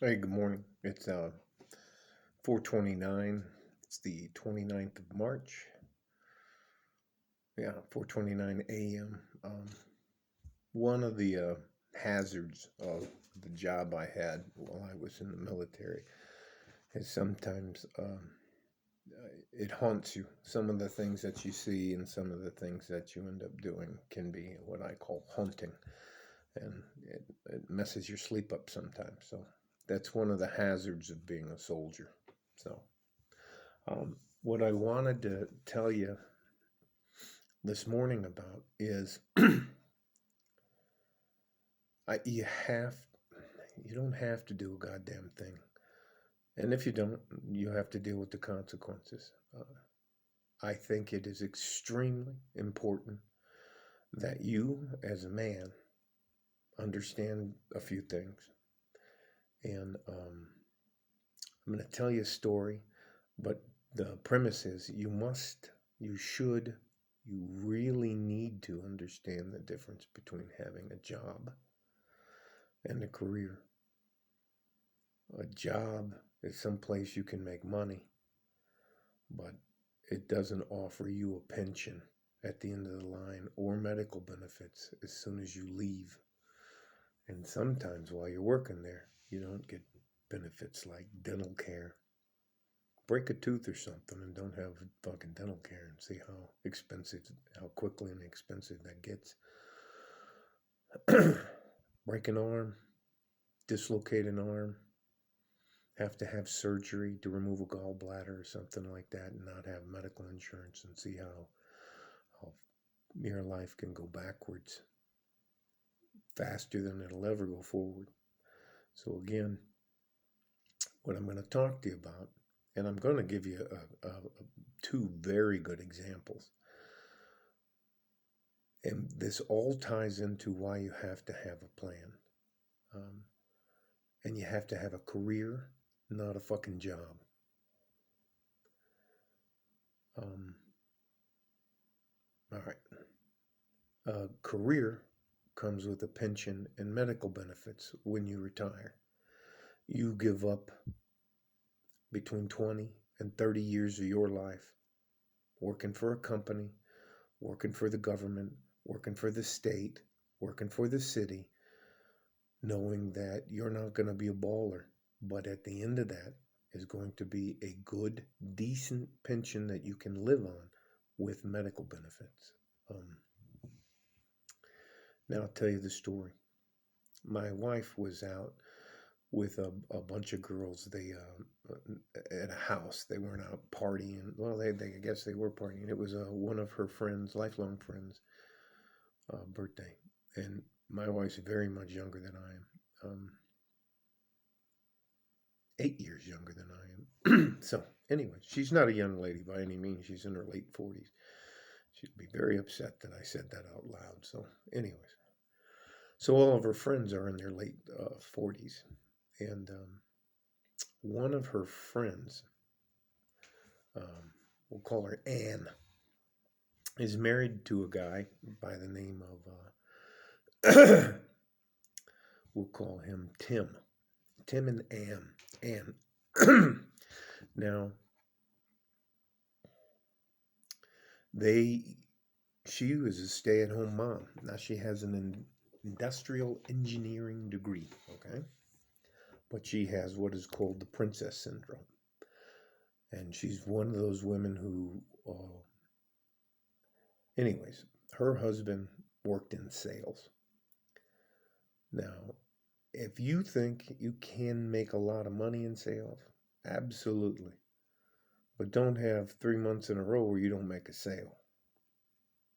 Hey, good morning. It's 4:29. It's the 29th of March. Yeah, 4:29 a.m. One of the hazards of the job I had while I was in the military is sometimes it haunts you. Some of the things that you see and some of the things that you end up doing can be what I call haunting, and it messes your sleep up sometimes. So that's one of the hazards of being a soldier. So what I wanted to tell you this morning about is you have you don't have to do a goddamn thing, and if you don't, you have to deal with the consequences. I think it is extremely important that you, as a man, understand a few things, and I'm going to tell you a story, but the premise is you should, you really need to understand the difference between having a job and a career. A job is someplace you can make money, but it doesn't offer you a pension at the end of the line or medical benefits as soon as you leave. And sometimes while you're working there, you don't get benefits like dental care. Break a tooth or something and don't have fucking dental care and see how quickly and expensive that gets. Break an arm, dislocate an arm, have to have surgery to remove a gallbladder or something like that and not have medical insurance and see how your life can go backwards faster than it'll ever go forward. So again, what I'm going to talk to you about, and I'm going to give you two very good examples. And this all ties into why you have to have a plan. Um, and you have to have a career, not a fucking job. Um, all right. A career comes with a pension and medical benefits when you retire. You give up between 20 and 30 years of your life working for a company, working for the government, working for the state, working for the city, knowing that you're not going to be a baller, but at the end of that is going to be a good, decent pension that you can live on with medical benefits. Um, Now I'll tell you the story. My wife was out with a bunch of girls. They at a house. They weren't out partying. Well, they I guess they were partying. It was one of her friends, lifelong friends, birthday, and my wife's very much younger than I am. 8 years younger than I am. So anyway, she's not a young lady by any means. She's in her late 40s. She'd be very upset that I said that out loud. So, anyways, so all of her friends are in their late 40s, and one of her friends, um, we'll call her Anne, is married to a guy by the name of, we'll call him Tim. Tim and Anne. Now, they, she was a stay-at-home mom. Now she has an industrial engineering degree, okay? But she has what is called the princess syndrome. And she's one of those women who, anyways, her husband worked in sales. Now, if you think you can make a lot of money in sales, absolutely. But don't have 3 months in a row where you don't make a sale.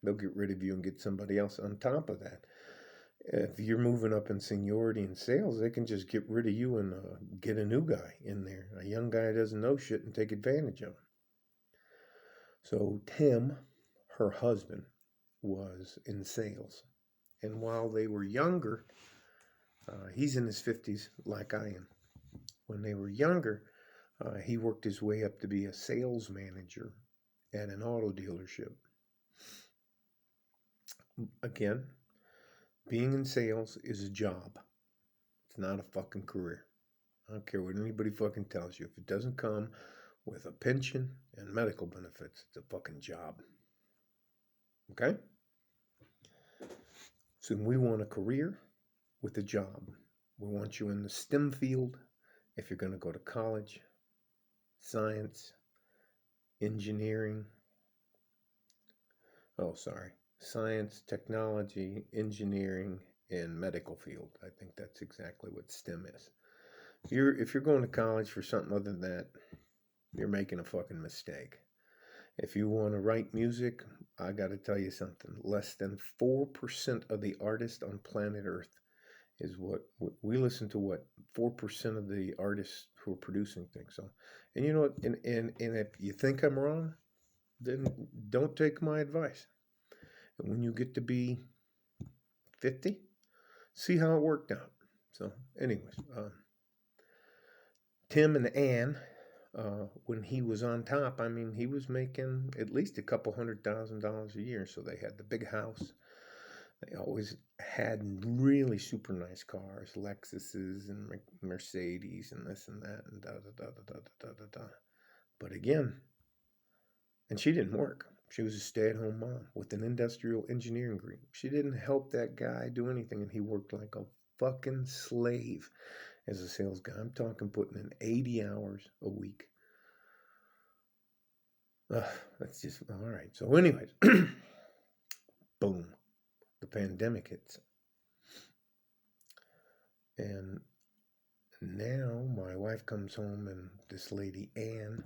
They'll get rid of you and get somebody else on top of that. If you're moving up in seniority in sales, they can just get rid of you and get a new guy in there, a young guy who doesn't know shit, and take advantage of him. So Tim, her husband, was in sales. And while they were younger, he's in his 50s like I am. When they were younger, he worked his way up to be a sales manager at an auto dealership. Again, being in sales is a job. It's not a fucking career. I don't care what anybody fucking tells you. If it doesn't come with a pension and medical benefits, it's a fucking job. Okay? So we want a career with a job. We want you in the STEM field if you're going to go to college, science, engineering. Oh, sorry. Science, technology, engineering, and medical field. I think that's exactly what STEM is. If you're going to college for something other than that, you're making a fucking mistake. If you want to write music, I got to tell you something. Less than 4% of the artists on planet Earth is what we listen to. What 4% of the artists who are producing things. So, and you know what? And if you think I'm wrong, then don't take my advice. And when you get to be 50, see how it worked out. So, anyways, Tim and Ann, when he was on top, I mean, he was making at least a couple $100,000 a year. So they had the big house. They always had really super nice cars, Lexuses and Mercedes and this and that and da da da da da da da da. But again, and she didn't work. She was a stay-at-home mom with an industrial engineering degree. She didn't help that guy do anything, and he worked like a fucking slave as a sales guy. I'm talking putting in 80 hours a week. That's just all right. So, anyways, boom, the pandemic hits, and now my wife comes home, and this lady Ann,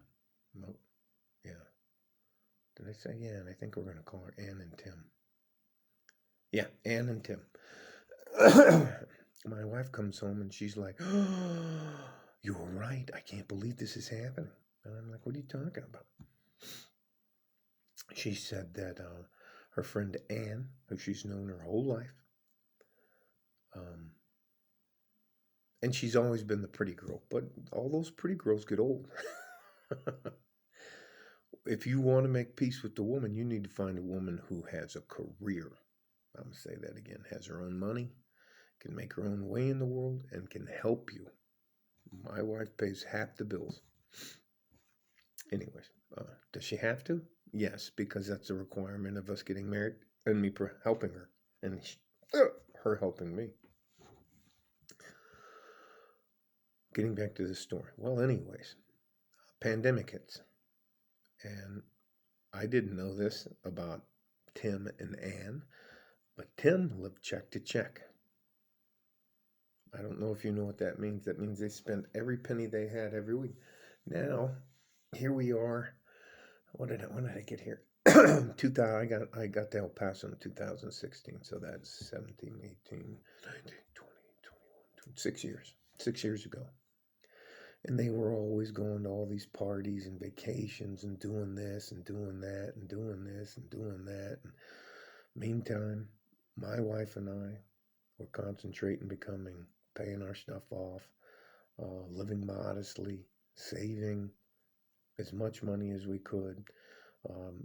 yeah, did I say yeah? And I think we're gonna call her Ann and Tim. Yeah, Ann and Tim. My wife comes home and she's like, "Oh, you were right. I can't believe this is happening." And I'm like, "What are you talking about?" She said that her friend Ann, who she's known her whole life, um, and she's always been the pretty girl, but all those pretty girls get old. If you want to make peace with the woman, you need to find a woman who has a career. I'm going to say that again, has her own money, can make her own way in the world, and can help you. My wife pays half the bills. Anyways, does she have to? Yes, because that's a requirement of us getting married and me helping her, and her helping me. Getting back to the story. Well, anyways, pandemic hits, and I didn't know this about Tim and Ann, but Tim lived check to check. I don't know if you know what that means. That means they spent every penny they had every week. Now, here we are. When did I get here? 2000. I got to El Paso in 2016. So that's 17, 18, 19, 20, 21, 6 years. 6 years ago. And they were always going to all these parties and vacations and doing this and doing that and doing this and doing that. And meantime, my wife and I were concentrating, paying our stuff off, living modestly, saving as much money as we could,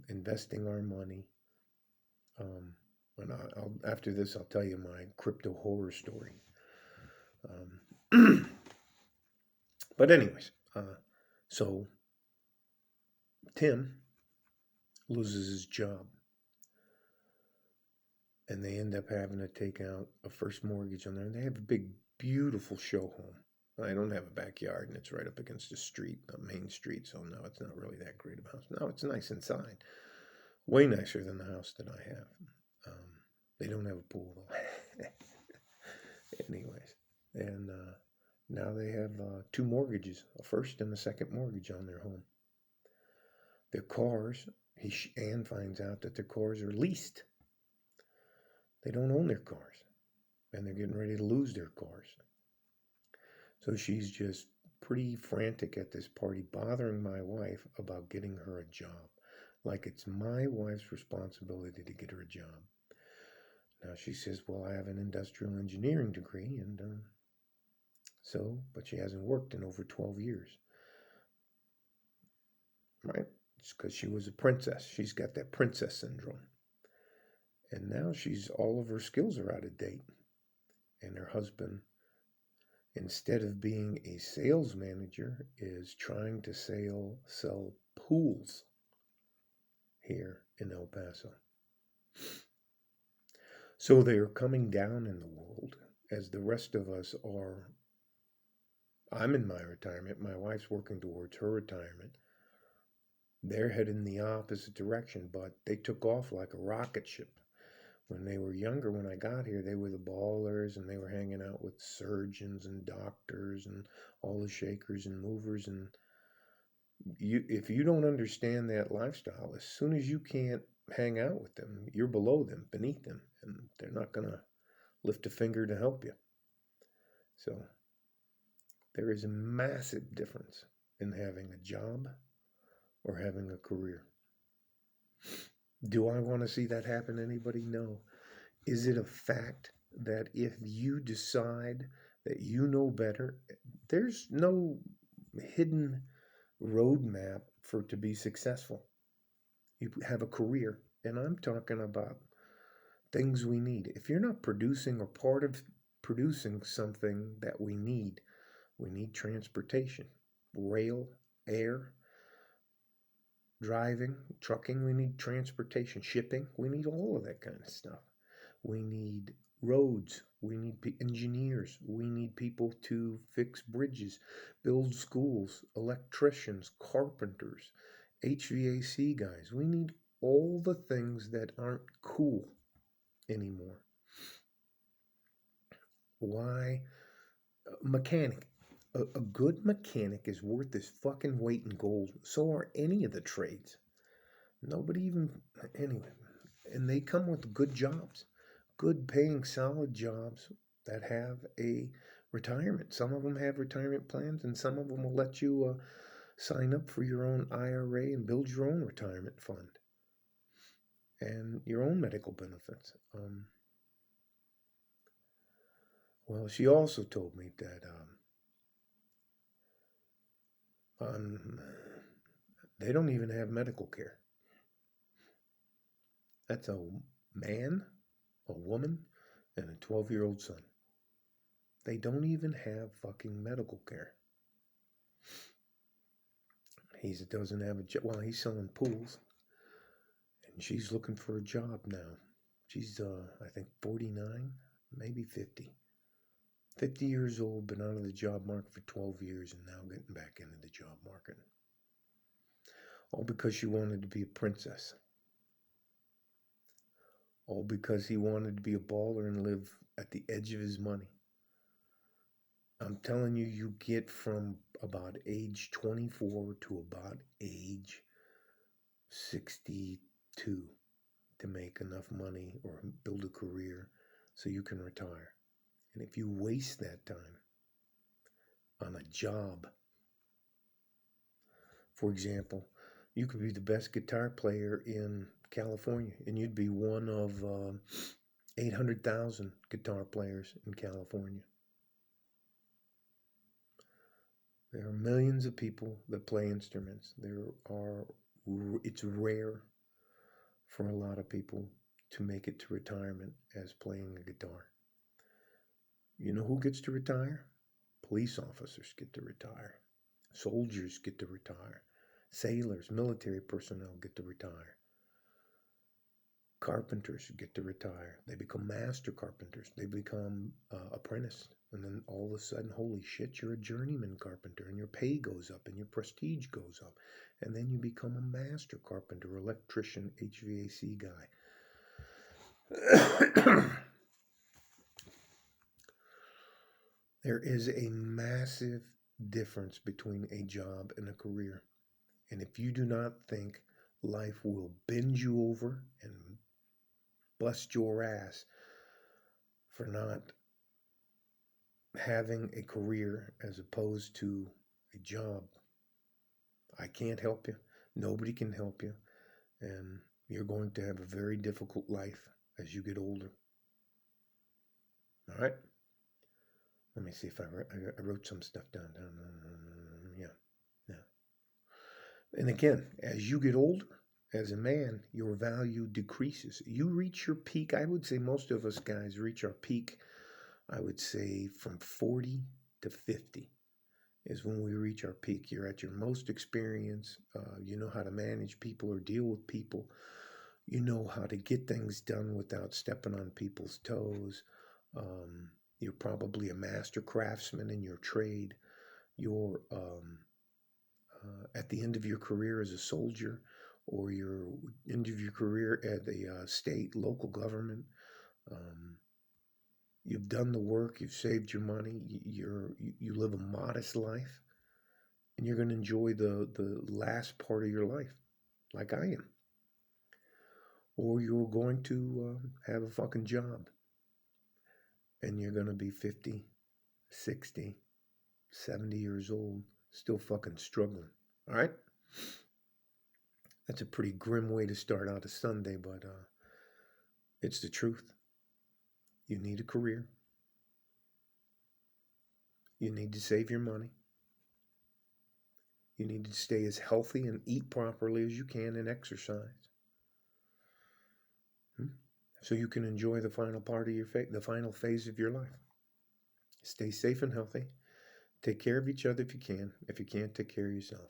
investing our money. And after this, I'll tell you my crypto horror story. But anyways, so Tim loses his job, and they end up having to take out a first mortgage on there. And they have a big, beautiful show home. I don't have a backyard, and it's right up against the street, a main street, so no, it's not really that great of a house. No, it's nice inside. Way nicer than the house that I have. They don't have a pool, though. Anyways, and now they have 2 mortgages, a first and a second mortgage on their home. Their cars, Ann finds out that their cars are leased. They don't own their cars, and they're getting ready to lose their cars. So she's just pretty frantic at this party, bothering my wife about getting her a job. Like it's my wife's responsibility to get her a job. Now she says, well, I have an industrial engineering degree, and but she hasn't worked in over 12 years. Right? It's because she was a princess. She's got that princess syndrome. And now all of her skills are out of date. And her husband instead of being a sales manager, is trying to sell pools here in El Paso. So they're coming down in the world as the rest of us are. I'm in my retirement. My wife's working towards her retirement. They're heading in the opposite direction, but they took off like a rocket ship. When they were younger, when I got here, they were the ballers and they were hanging out with surgeons and doctors and all the shakers and movers. And if you don't understand that lifestyle, as soon as you can't hang out with them, you're below them, beneath them, and they're not going to lift a finger to help you. So there is a massive difference in having a job or having a career. Do I want to see that happen to anybody? No. Is it a fact that if you decide that you know better, there's no hidden roadmap for it to be successful? You have a career, and I'm talking about things we need. If you're not producing or part of producing something that we need transportation, rail, air, driving, trucking, we need transportation, shipping, we need all of that kind of stuff. We need roads, we need engineers, we need people to fix bridges, build schools, electricians, carpenters, HVAC guys. We need all the things that aren't cool anymore. Why? Mechanic. A good mechanic is worth his fucking weight in gold. So are any of the trades. Nobody even, anyway. And they come with good jobs, good paying, solid jobs that have a retirement. Some of them have retirement plans, and some of them will let you sign up for your own IRA and build your own retirement fund and your own medical benefits. Well, she also told me that they don't even have medical care. That's a man, a woman, and a 12-year-old son. They don't even have fucking medical care. He doesn't have a job. Well, he's selling pools, and she's looking for a job now. She's, I think, 49, maybe 50. 50 years old, been out of the job market for 12 years, and now getting back into the job market. All because she wanted to be a princess. All because he wanted to be a baller and live at the edge of his money. I'm telling you, you get from about age 24 to about age 62 to make enough money or build a career so you can retire. And if you waste that time on a job, for example, you could be the best guitar player in California, and you'd be one of 800,000 guitar players in California. There are millions of people that play instruments. It's rare for a lot of people to make it to retirement as playing a guitar. You know who gets to retire? Police officers get to retire. Soldiers get to retire. Sailors, military personnel get to retire. Carpenters get to retire. They become master carpenters. They become apprentice. And then all of a sudden, holy shit, you're a journeyman carpenter, and your pay goes up and your prestige goes up. And then you become a master carpenter, electrician, HVAC guy. There is a massive difference between a job and a career. And if you do not think life will bend you over and bust your ass for not having a career as opposed to a job, I can't help you. Nobody can help you. And you're going to have a very difficult life as you get older. All right? Let me see if I wrote some stuff down. Yeah. And again, as you get older, as a man, your value decreases. You reach your peak. I would say most of us guys reach our peak, I would say, from 40 to 50 is when we reach our peak. You're at your most experience. You know how to manage people or deal with people. You know how to get things done without stepping on people's toes. You're probably a master craftsman in your trade. You're at the end of your career as a soldier, or your end of your career at a state, local government. Um, you've done the work. You've saved your money. You live a modest life, and you're going to enjoy the last part of your life, like I am. Or you're going to have a fucking job, and you're going to be 50, 60, 70 years old, still fucking struggling. All right? That's a pretty grim way to start out a Sunday, but it's the truth. You need a career. You need to save your money. You need to stay as healthy and eat properly as you can and exercise. So you can enjoy the final part of the final phase of your life. Stay safe and healthy. Take care of each other if you can. If you can't, take care of yourself.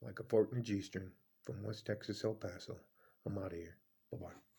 Like a fork in a G-string from West Texas, El Paso. I'm out of here. Bye-bye.